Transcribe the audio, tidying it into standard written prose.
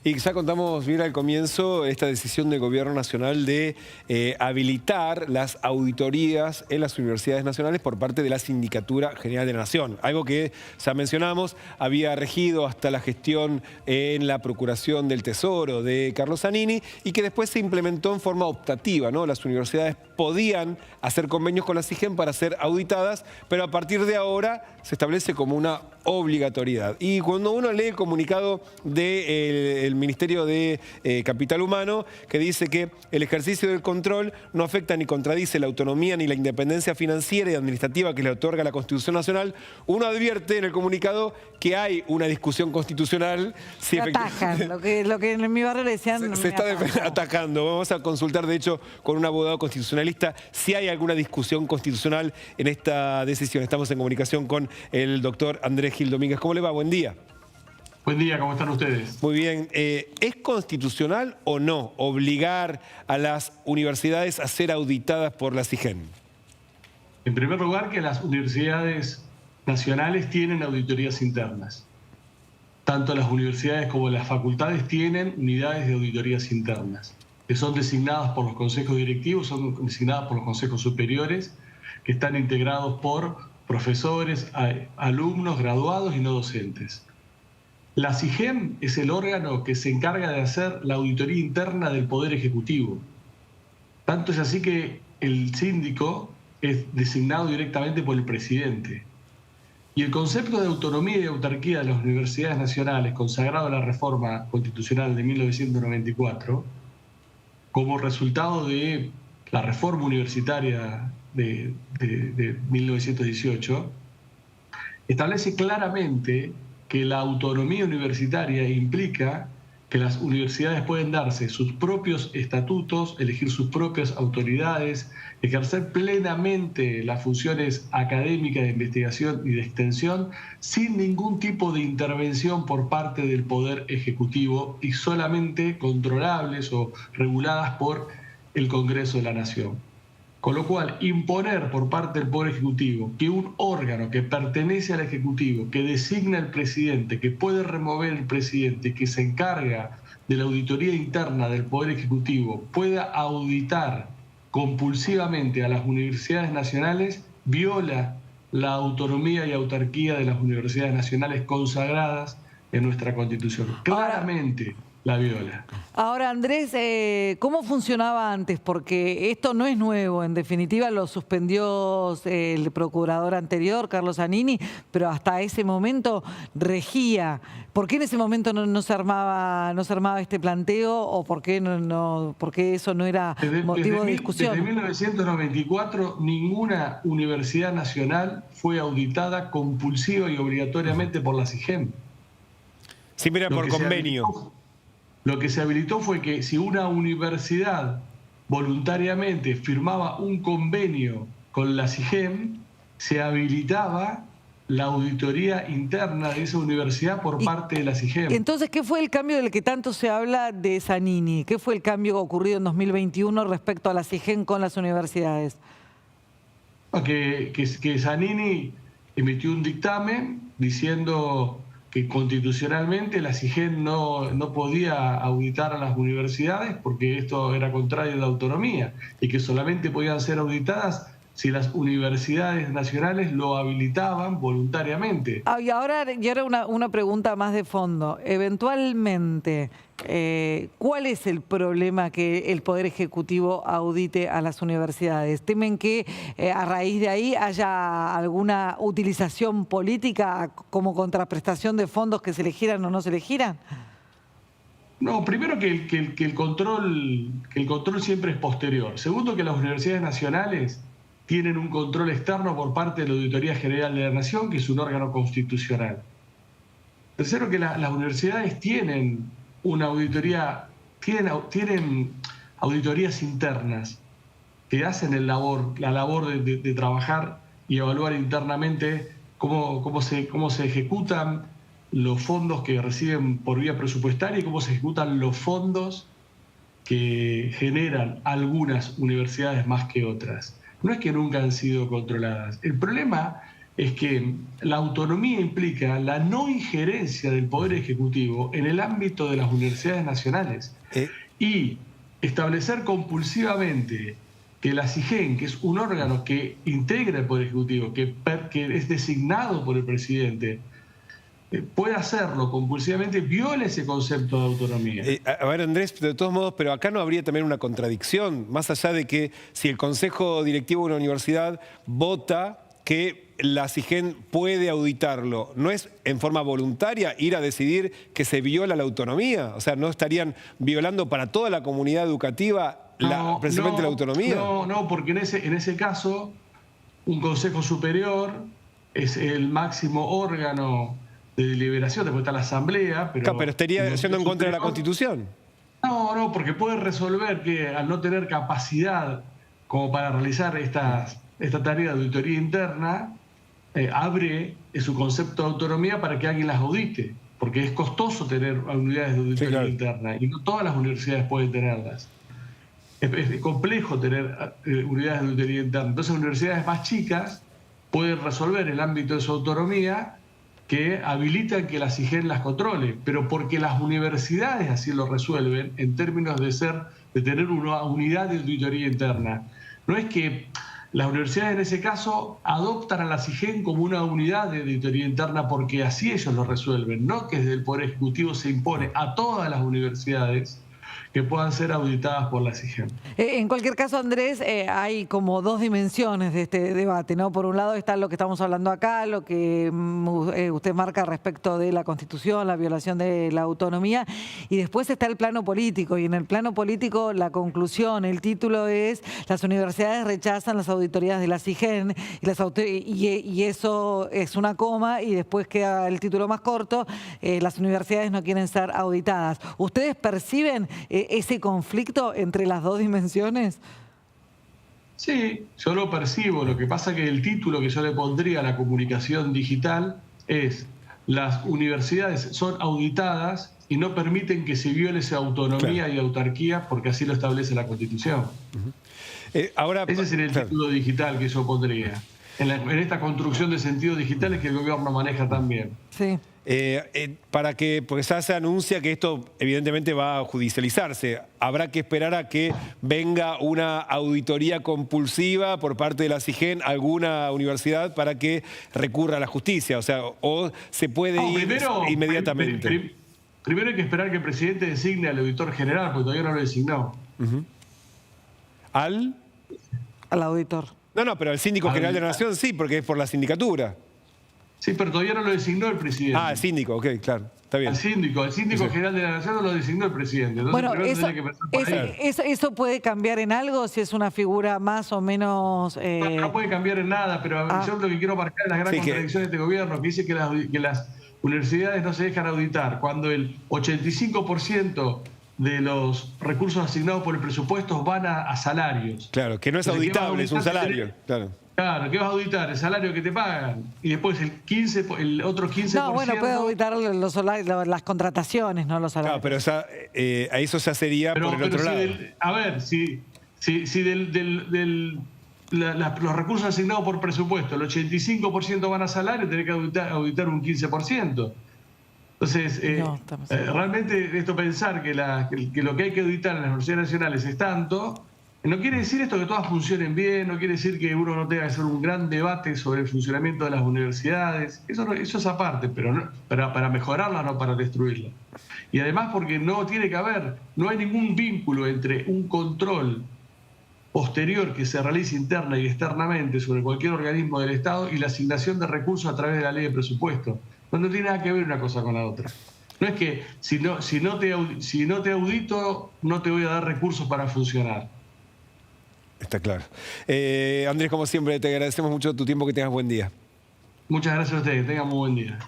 Y ya contamos bien al comienzo esta decisión del Gobierno Nacional de habilitar las auditorías en las universidades nacionales por parte de la Sindicatura General de la Nación. Algo que ya mencionamos, había regido hasta la gestión en la Procuración del Tesoro de Carlos Zanini y que después se implementó en forma optativa, ¿no? Las universidades podían hacer convenios con la SIGEN para ser auditadas, pero a partir de ahora se establece como una obligatoriedad. Y cuando uno lee el comunicado del Ministerio de Capital Humano, que dice que el ejercicio del control no afecta ni contradice la autonomía ni la independencia financiera y administrativa que le otorga la Constitución Nacional, uno advierte en el comunicado que hay una discusión constitucional. Si atajan, lo que en mi barrio le decían. Se está atacando. Vamos a consultar, de hecho, con un abogado constitucionalista si hay alguna discusión constitucional en esta decisión. Estamos en comunicación con el doctor Andrés Gil Domínguez. ¿Cómo le va? Buen día. Buen día, ¿cómo están ustedes? Muy bien. ¿Es constitucional o no obligar a las universidades a ser auditadas por la SIGEN? En primer lugar, que las universidades nacionales tienen auditorías internas. Tanto las universidades como las facultades tienen unidades de auditorías internas, que son designadas por los consejos directivos, son designadas por los consejos superiores, que están integrados por profesores, alumnos, graduados y no docentes. La SIGEN es el órgano que se encarga de hacer la auditoría interna del Poder Ejecutivo. Tanto es así que el síndico es designado directamente por el presidente. Y el concepto de autonomía y autarquía de las universidades nacionales, consagrado en la reforma constitucional de 1994, como resultado de la reforma universitaria de 1918, establece claramente que la autonomía universitaria implica que las universidades pueden darse sus propios estatutos, elegir sus propias autoridades, ejercer plenamente las funciones académicas de investigación y de extensión sin ningún tipo de intervención por parte del Poder Ejecutivo y solamente controlables o reguladas por el Congreso de la Nación. Con lo cual, imponer por parte del Poder Ejecutivo que un órgano que pertenece al Ejecutivo, que designa el presidente, que puede remover el presidente, que se encarga de la auditoría interna del Poder Ejecutivo, pueda auditar compulsivamente a las universidades nacionales, viola la autonomía y autarquía de las universidades nacionales consagradas en nuestra Constitución. Claramente la viola. Ahora, Andrés, ¿cómo funcionaba antes? Porque esto no es nuevo, en definitiva lo suspendió el procurador anterior, Carlos Zanini, pero hasta ese momento regía. ¿Por qué en ese momento no se armaba este planteo o por qué eso no era motivo de discusión? Desde 1994 ninguna universidad nacional fue auditada compulsiva y obligatoriamente por la SIGEN. Sí, mira, por convenio. Lo que se habilitó fue que si una universidad voluntariamente firmaba un convenio con la SIGEN, se habilitaba la auditoría interna de esa universidad por parte de la SIGEN. Entonces, ¿qué fue el cambio del que tanto se habla de Zanini? ¿Qué fue el cambio ocurrido en 2021 respecto a la SIGEN con las universidades? Que Zanini emitió un dictamen diciendo que constitucionalmente la SIGEN no podía auditar a las universidades porque esto era contrario a la autonomía y que solamente podían ser auditadas si las universidades nacionales lo habilitaban voluntariamente. Y ahora una pregunta más de fondo. Eventualmente, ¿cuál es el problema que el Poder Ejecutivo audite a las universidades? ¿Temen que a raíz de ahí haya alguna utilización política como contraprestación de fondos que se elegieran o no se elegieran? No, primero que el control siempre es posterior. Segundo, que las universidades nacionales tienen un control externo por parte de la Auditoría General de la Nación, que es un órgano constitucional. Tercero, que las universidades tienen una auditoría, tienen auditorías internas que hacen la labor de trabajar y evaluar internamente cómo se ejecutan los fondos que reciben por vía presupuestaria y cómo se ejecutan los fondos que generan algunas universidades más que otras. No es que nunca han sido controladas. El problema es que la autonomía implica la no injerencia del Poder Ejecutivo en el ámbito de las universidades nacionales. Y establecer compulsivamente que la SIGEN, que es un órgano que integra el Poder Ejecutivo, que es designado por el presidente, puede hacerlo compulsivamente, viola ese concepto de autonomía. A ver, Andrés, de todos modos, pero acá no habría también una contradicción, más allá de que si el Consejo Directivo de una universidad vota que la SIGEN puede auditarlo, ¿no es en forma voluntaria ir a decidir que se viola la autonomía? O sea, ¿no estarían violando para toda la comunidad educativa precisamente la autonomía? No, porque en ese caso un Consejo Superior es el máximo órgano de deliberación, después está la Asamblea, pero... Claro, pero estaría yendo en contra de la Constitución. No, porque puede resolver que al no tener capacidad como para realizar esta tarea de auditoría interna, abre su concepto de autonomía para que alguien las audite, porque es costoso tener unidades de auditoría interna y no todas las universidades pueden tenerlas. Es complejo tener unidades de auditoría interna. Entonces, universidades más chicas pueden resolver el ámbito de su autonomía que habilitan que la SIGEN las controle, pero porque las universidades así lo resuelven en términos de tener una unidad de auditoría interna. No es que las universidades en ese caso adoptan a la SIGEN como una unidad de auditoría interna porque así ellos lo resuelven, no que desde el Poder Ejecutivo se impone a todas las universidades que puedan ser auditadas por la SIGEN. En cualquier caso, Andrés, hay como dos dimensiones de este debate, ¿no? Por un lado está lo que estamos hablando acá, lo que usted marca respecto de la Constitución, la violación de la autonomía, y después está el plano político, y en el plano político la conclusión, el título es: las universidades rechazan las auditorías de la SIGEN, y eso es una coma, y después queda el título más corto: las universidades no quieren ser auditadas. ¿Ustedes perciben ese conflicto entre las dos dimensiones? Sí, yo lo percibo. Lo que pasa es que el título que yo le pondría a la comunicación digital es: las universidades son auditadas y no permiten que se viole su autonomía y autarquía porque así lo establece la Constitución. Ese sería el título digital que yo pondría en esta construcción de sentido digitales que el gobierno maneja también. Sí. Porque ya se anuncia que esto evidentemente va a judicializarse. Habrá que esperar a que venga una auditoría compulsiva por parte de la SIGEN a alguna universidad para que recurra a la justicia. O sea, o se puede ir inmediatamente. Primero hay que esperar que el presidente designe al auditor general, porque todavía no lo designó. Al auditor. No, pero al síndico general de la Nación sí, porque es por la sindicatura. Sí, pero todavía no lo designó el presidente. El síndico, ok, claro, está bien. El síndico general de la Nación no lo designó el presidente. Entonces, bueno, eso puede cambiar en algo si es una figura más o menos... No puede cambiar en nada, pero yo lo que quiero marcar es la gran contradicción de este gobierno, que dice que las universidades no se dejan auditar, cuando el 85% de los recursos asignados por el presupuesto van a salarios. Claro, que no es auditable, es un salario. Claro, ¿qué vas a auditar? El salario que te pagan. Y después el otro 15%... No, bueno, puede auditar las contrataciones, no los salarios. Claro, pero a eso ya sería por el otro lado. Si los recursos asignados por presupuesto, el 85% van a salario, tenés que auditar un 15%. Entonces, realmente esto pensar que lo que hay que auditar en las universidades nacionales es tanto... No quiere decir esto que todas funcionen bien, no quiere decir que uno no tenga que hacer un gran debate sobre el funcionamiento de las universidades. Eso es aparte, pero para mejorarla, no para destruirla. Y además porque no hay ningún vínculo entre un control posterior que se realice interna y externamente sobre cualquier organismo del Estado y la asignación de recursos a través de la ley de presupuesto. No tiene nada que ver una cosa con la otra. No es que si no te audito, no te voy a dar recursos para funcionar. Está claro. Andrés, como siempre, te agradecemos mucho tu tiempo, que tengas buen día. Muchas gracias a ustedes, que tengan muy buen día.